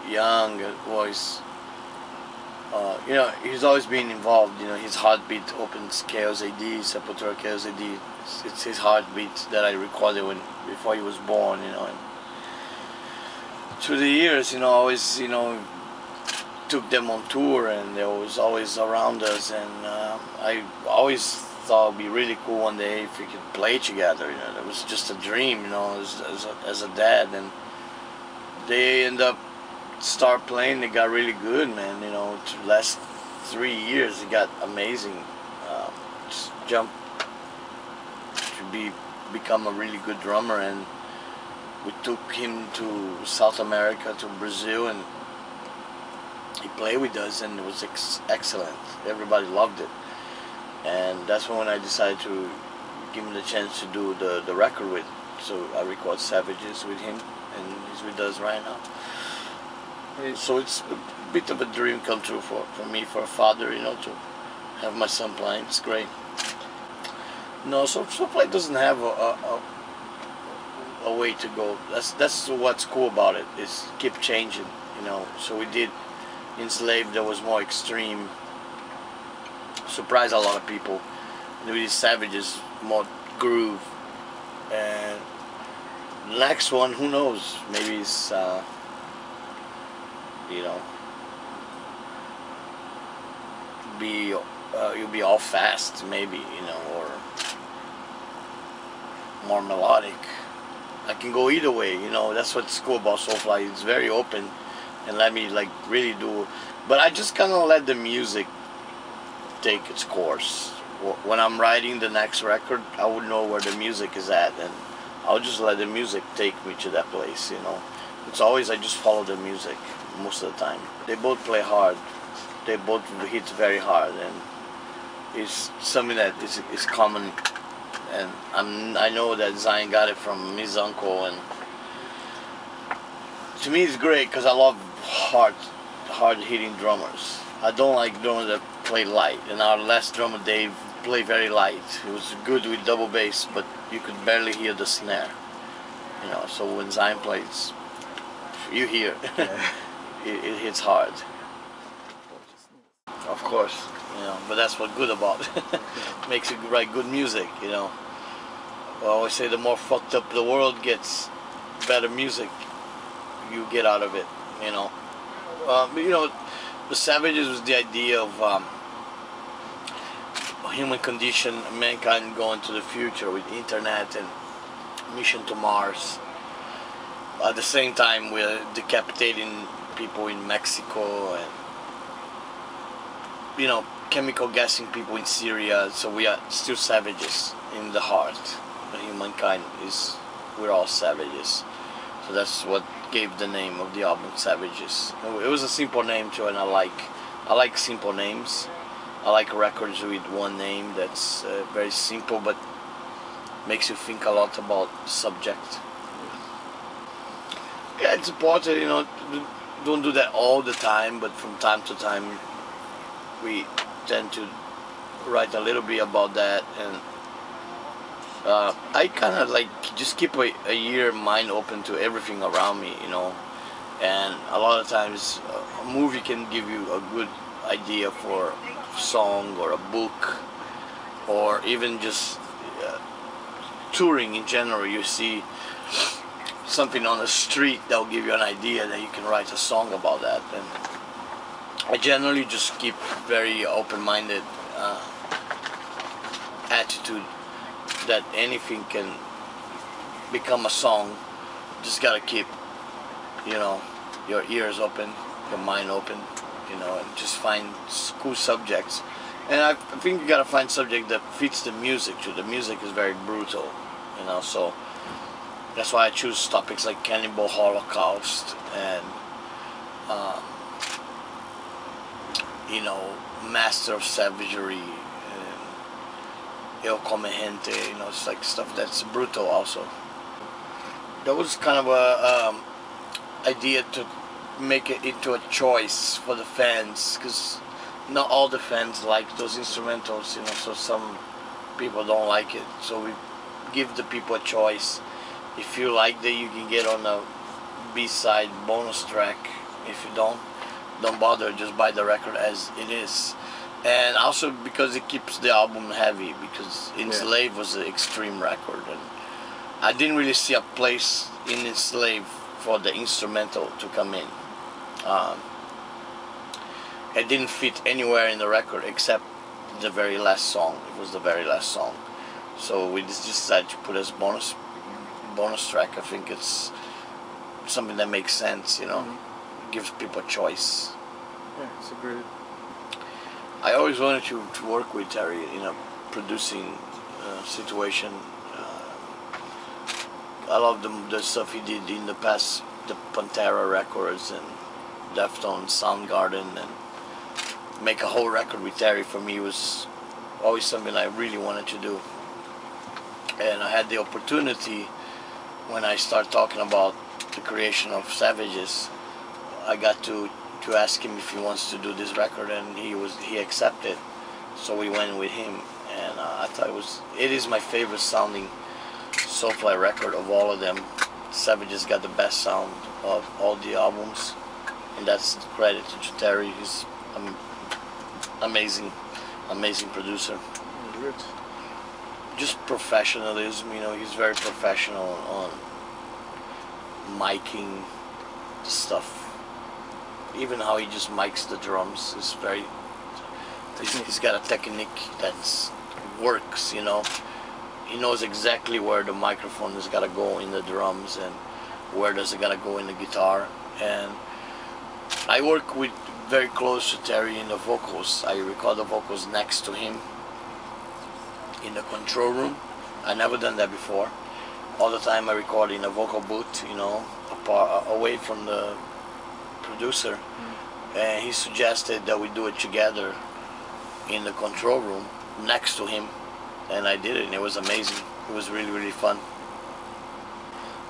young voice. You know, he's always been involved. You know, his heartbeat opens Chaos AD, Sepultura Chaos AD. It's his heartbeat that I recorded before he was born. You know, and through the years, you know, always, you know, took them on tour, and they was always around us. And I always thought it'd be really cool one day if we could play together. You know, it was just a dream. You know, as a dad, and they end up start playing. They got really good, man. You know, the last 3 years it got amazing. Just jump to become a really good drummer, and we took him to South America, to Brazil, and he played with us, and it was excellent. Everybody loved it, and that's when I decided to give him the chance to do the record with. So I record Savages with him, and he's with us right now. So it's a bit of a dream come true for me, for a father, you know, to have my son playing. It's great. No, SOULFLY doesn't have a way to go. That's what's cool about it, is keep changing, you know. So we did Enslaved, that was more extreme, surprised a lot of people. And we did Savages, more groove. And the next one, who knows, maybe it's you know, you'll be all fast, maybe, you know, or more melodic. I can go either way, you know. That's what's cool about SOULFLY. It's very open and let me like really do. But I just kind of let the music take its course. When I'm writing the next record, I would know where the music is at, and I'll just let the music take me to that place, you know. It's always, I just follow the music most of the time. They both play hard. They both hit very hard, and it's something that is common. And I know that Zion got it from his uncle, and to me it's great because I love hard-hitting drummers. I don't like drummers that play light. And our last drummer, Dave, played very light. He was good with double bass, but you could barely hear the snare. You know, so when Zion plays, you hear. It hits hard. Of course, you know, but that's what's good about it. Makes you write good music, you know. I always say the more fucked up the world gets, better music you get out of it, you know. You know, the Savages was the idea of human condition, mankind going to the future with internet and mission to Mars. At the same time, we're decapitating people in Mexico, and, you know, chemical gassing people in Syria. So we are still savages in the heart. The humankind is, we're all savages. So that's what gave the name of the album, Savages. It was a simple name too, and I like simple names. I like records with one name that's very simple but makes you think a lot about the subject. Yeah, it's important, you know. Don't do that all the time, but from time to time we tend to write a little bit about that. And I kind of like just keep a ear, mind open to everything around me, you know. And a lot of times a movie can give you a good idea for a song or a book, or even just touring in general. You see something on the street that will give you an idea that you can write a song about that. And I generally just keep very open-minded attitude that anything can become a song. Just gotta keep, you know, your ears open, your mind open, you know, and just find cool subjects. And I think you gotta find subject that fits the music too. The music is very brutal, you know, so that's why I choose topics like Cannibal Holocaust and you know, Master of Savagery, El Come Gente, you know, it's like stuff that's brutal also. That was kind of a idea to make it into a choice for the fans, because not all the fans like those instrumentals, you know, so some people don't like it. So we give the people a choice. If you like that, you can get on a B-side bonus track If you don't bother, just buy the record as it is. And also because it keeps the album heavy, because Enslaved was an extreme record, and I didn't really see a place in Enslaved for the instrumental to come in. It didn't fit anywhere in the record except the very last song. It was the very last song, so we just decided to put as bonus track. I think it's something that makes sense, you know. Gives people a choice. Yeah, it's a great. I always wanted to work with Terry in a producing situation. I love the stuff he did in the past, the Pantera records and Deftones, Soundgarden, and make a whole record with Terry for me was always something I really wanted to do. And I had the opportunity when I started talking about the creation of Savages. I got to ask him if he wants to do this record, and he accepted. So we went with him, and I thought it is my favorite sounding Soulfly record of all of them. Savages got the best sound of all the albums, and that's credit to Terry. He's amazing producer. Good. Just professionalism, you know. He's very professional on miking stuff. Even how he just mics the drums is very. He's got a technique that works, you know. He knows exactly where the microphone is gotta go in the drums and where does it gotta go in the guitar. And I work with very close to Terry in the vocals. I record the vocals next to him in the control room. I never done that before. All the time I record in a vocal booth, you know, away from the producer. And he suggested that we do it together in the control room next to him, and I did it, and it was amazing. It was really, really fun.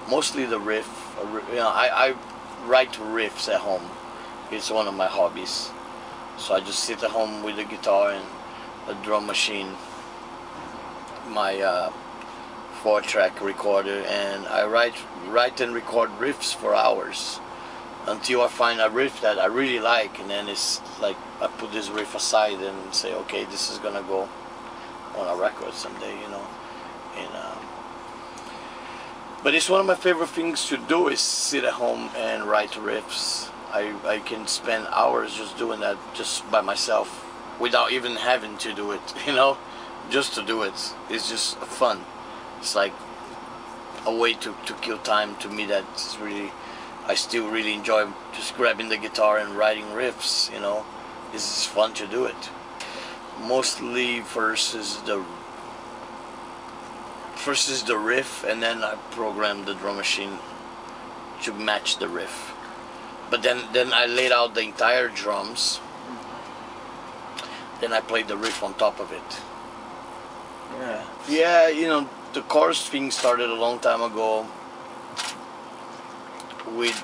Mostly the riff, you know, I write riffs at home. It's one of my hobbies. So I just sit at home with the guitar and a drum machine, my 4-track recorder, and I write and record riffs for hours until I find a riff that I really like, and then it's like I put this riff aside and say, okay, this is gonna go on a record someday, you know. And but it's one of my favorite things to do, is sit at home and write riffs. I can spend hours just doing that, just by myself, without even having to do it, you know. Just to do it, it's just fun. It's like a way to kill time. To me, that's really, I still really enjoy just grabbing the guitar and writing riffs, you know. It's fun to do it. Mostly first is the riff, and then I program the drum machine to match the riff. But then I laid out the entire drums, then I played the riff on top of it. Yeah, you know, the chorus thing started a long time ago with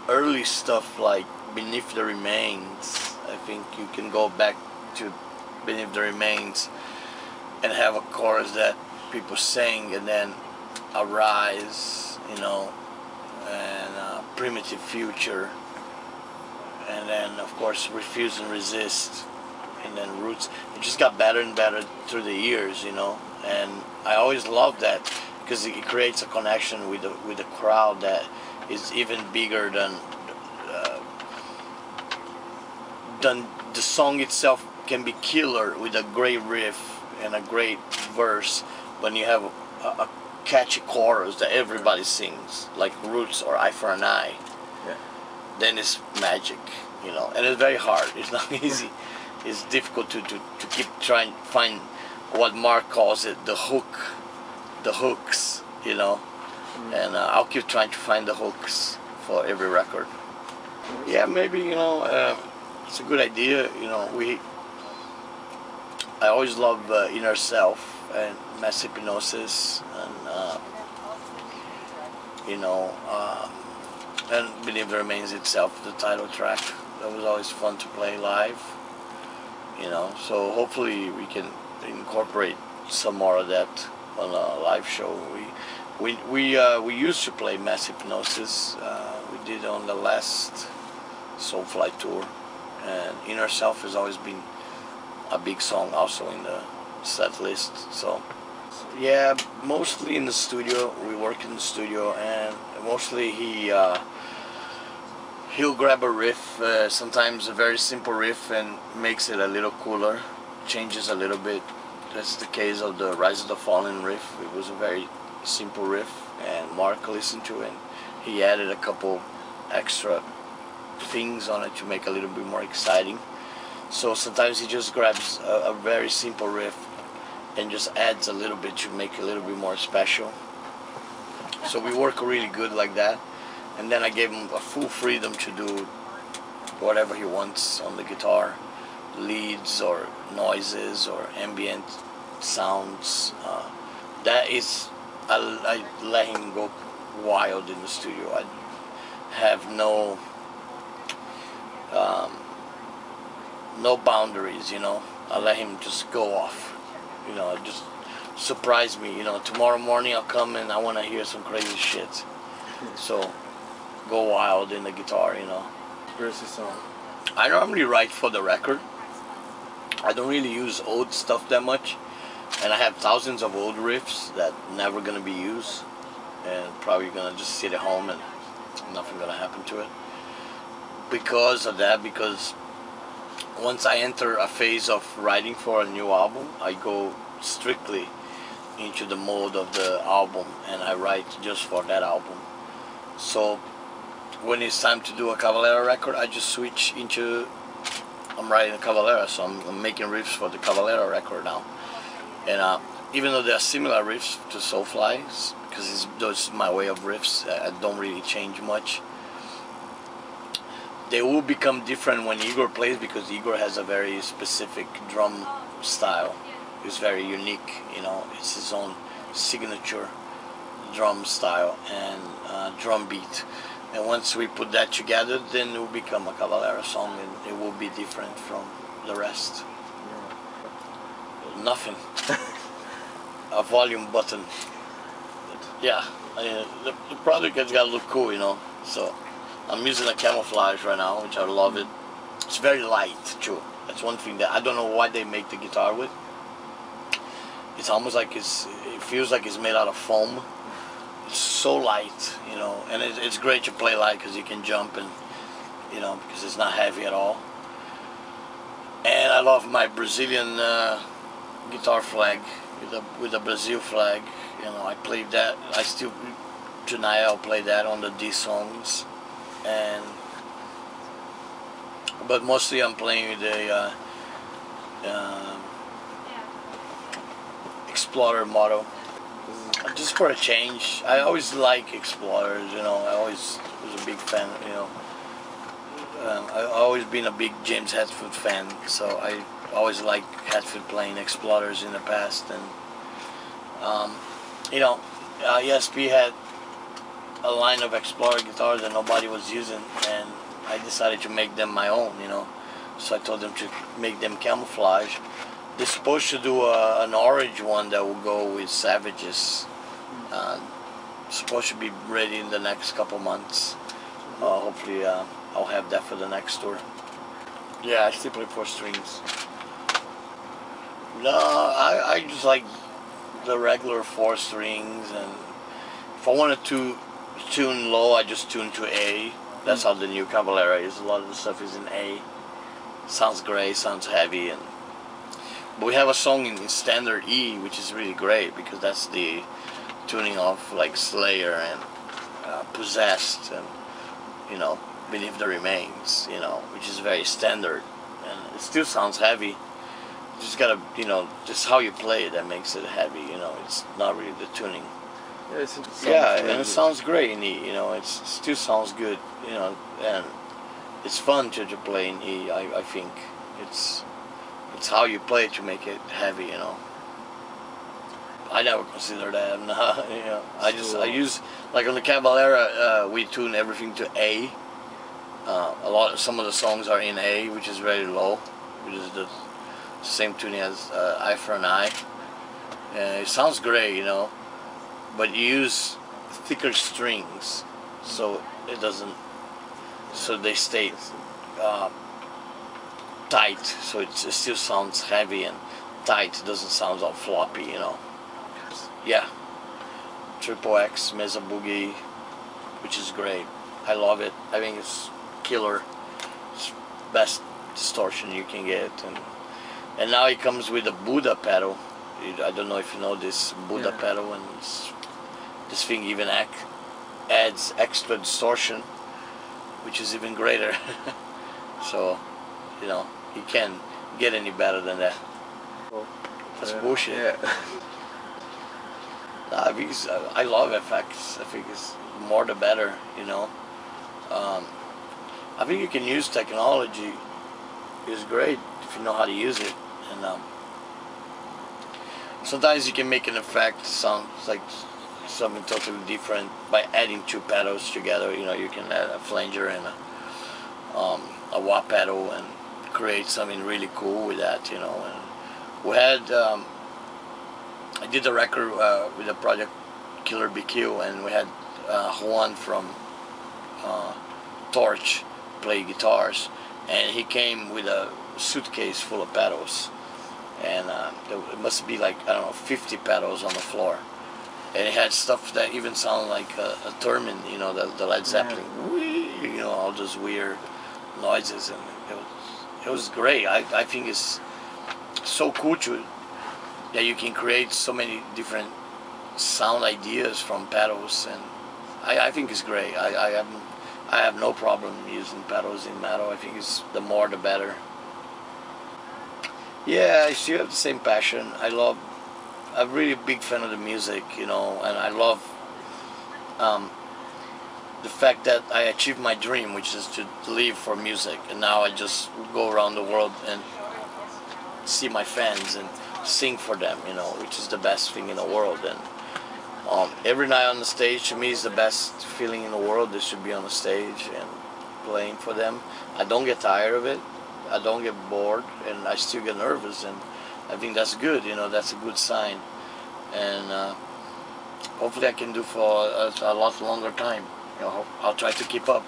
early stuff like Beneath the Remains. I think you can go back to Beneath the Remains and have a chorus that people sing, and then Arise, you know, and Primitive Future, and then of course Refuse and Resist, and then Roots. It just got better and better through the years, you know, and I always loved that because it creates a connection with the crowd that is even bigger than the song itself. Can be killer with a great riff and a great verse, when you have a catchy chorus that everybody sings, like Roots or Eye for an Eye. Yeah. Then it's magic, you know, and it's very hard. It's not easy. It's difficult to keep trying to find what Mark calls it, the hooks, you know. And I'll keep trying to find the hooks for every record. Yeah, maybe, you know, it's a good idea, you know. I always love Inner Self and Mass Hypnosis, and you know, and Beneath the Remains itself, the title track. That was always fun to play live, you know. So hopefully we can incorporate some more of that on a live show. We used to play Mass Hypnosis with did on the last Soulfly tour, and Inner Self has always been a big song also in the set list. So yeah, mostly in the studio. We work in the studio, and mostly he'll grab a riff, sometimes a very simple riff, and makes it a little cooler, changes a little bit. That's the case of the Rise of the Fallen riff. It was a very simple riff, and Mark listened to it, and he added a couple extra things on it to make it a little bit more exciting. So sometimes he just grabs a very simple riff and just adds a little bit to make it a little bit more special. So we work really good like that, and then I gave him a full freedom to do whatever he wants on the guitar, leads or noises or ambient sounds. That is, I let him go wild in the studio. I have no boundaries, you know. I let him just go off, you know, just surprise me, you know. Tomorrow morning I'll come and I want to hear some crazy shit. So go wild in the guitar, you know. Where's the song? I normally write for the record. I don't really use old stuff that much, and I have thousands of old riffs that never gonna be used, and probably gonna just sit at home and nothing gonna happen to it. Because of that, because once I enter a phase of writing for a new album, I go strictly into the mode of the album, and I write just for that album. So when it's time to do a Cavalera record, I just switch into, I'm writing a Cavalera, so I'm making riffs for the Cavalera record now. And even though they're similar riffs to Soulfly's, because that's my way of riffs, I don't really change much. They will become different when Igor plays, because Igor has a very specific drum style. It's very unique, you know. It's his own signature drum style and drum beat. And once we put that together, then it will become a Cavalera song, and it will be different from the rest. Nothing. A volume button. Yeah, the product has got to look cool, you know. So I'm using a camouflage right now, which I love it. It's very light too. That's one thing that I don't know why they make the guitar with. It's almost like it feels like it's made out of foam. It's so light, you know, and it's great to play light because you can jump, and you know, because it's not heavy at all. And I love my Brazilian guitar flag with the Brazil flag. You know, I played that. I still tonight I'll play that on the D songs, but mostly I'm playing with the Explorer model. Just for a change. I always like Explorers, you know. I always was a big fan, you know. I've always been a big James Hetfield fan, so I always liked Hetfield playing Explorers in the past. And you know, ESP had a line of Explorer guitars that nobody was using, and I decided to make them my own, you know. So I told them to make them camouflage. They're supposed to do an orange one that will go with Savages. Supposed to be ready in the next couple months. Hopefully I'll have that for the next tour. Yeah, I still play 4 strings. No, I just like the regular 4 strings, and if I wanted to tune low, I just tune to A. That's how the new Cavalera is. A lot of the stuff is in A. Sounds great, sounds heavy, but we have a song in standard E, which is really great, because that's the tuning of like Slayer and Possessed, and you know, Beneath the Remains, you know, which is very standard, and it still sounds heavy. You just gotta, you know, just how you play it that makes it heavy, you know. It's not really the tuning. Yeah, and it sounds great in E, you know. It still sounds good, you know, and it's fun to play in E. I think it's how you play it to make it heavy, you know. I never consider that. I'm not, you know. I use, like on the Cavalera, we tune everything to A. Some of the songs are in A, which is very low, which is the same tuning as Eye for an Eye. It sounds great, you know, but you use thicker strings, so it doesn't so they stay tight, so it still sounds heavy and tight. It doesn't sound all floppy, you know. Yeah, Triple X Mesa Boogie, which is great. I love it. I think it's killer. It's best distortion you can get, and now it comes with a Buddha pedal. I don't know if you know this Buddha pedal, and this thing even adds extra distortion, which is even greater. So, you know, you can't get any better than that. That's bullshit. Yeah. I love effects. I think it's more the better, you know. I think you can use technology. It's great if you know how to use it, and sometimes you can make an effect sound like something totally different by adding two pedals together. You know, you can add a flanger and a wah pedal and create something really cool with that, you know. And we had I did a record with a project Killer BQ, and we had Juan from Torch play guitars, and he came with a suitcase full of pedals, and it must be like, I don't know, 50 pedals on the floor, and it had stuff that even sounded like a theremin, you know, the Led Zeppelin, you know, all those weird noises, and it was great. I think it's so cool that you can create so many different sound ideas from pedals, and I think it's great. I have no problem using pedals in metal. I think it's the more the better. Yeah, I still have the same passion. I'm a really big fan of the music, you know, and I love the fact that I achieved my dream, which is to live for music, and now I just go around the world and see my fans and sing for them, you know, which is the best thing in the world. And every night on the stage, to me, is the best feeling in the world. Is to be on the stage and playing for them. I don't get tired of it. I don't get bored, and I still get nervous, and I think that's good, you know. That's a good sign, and hopefully I can do for a lot longer time. You know, I'll try to keep up.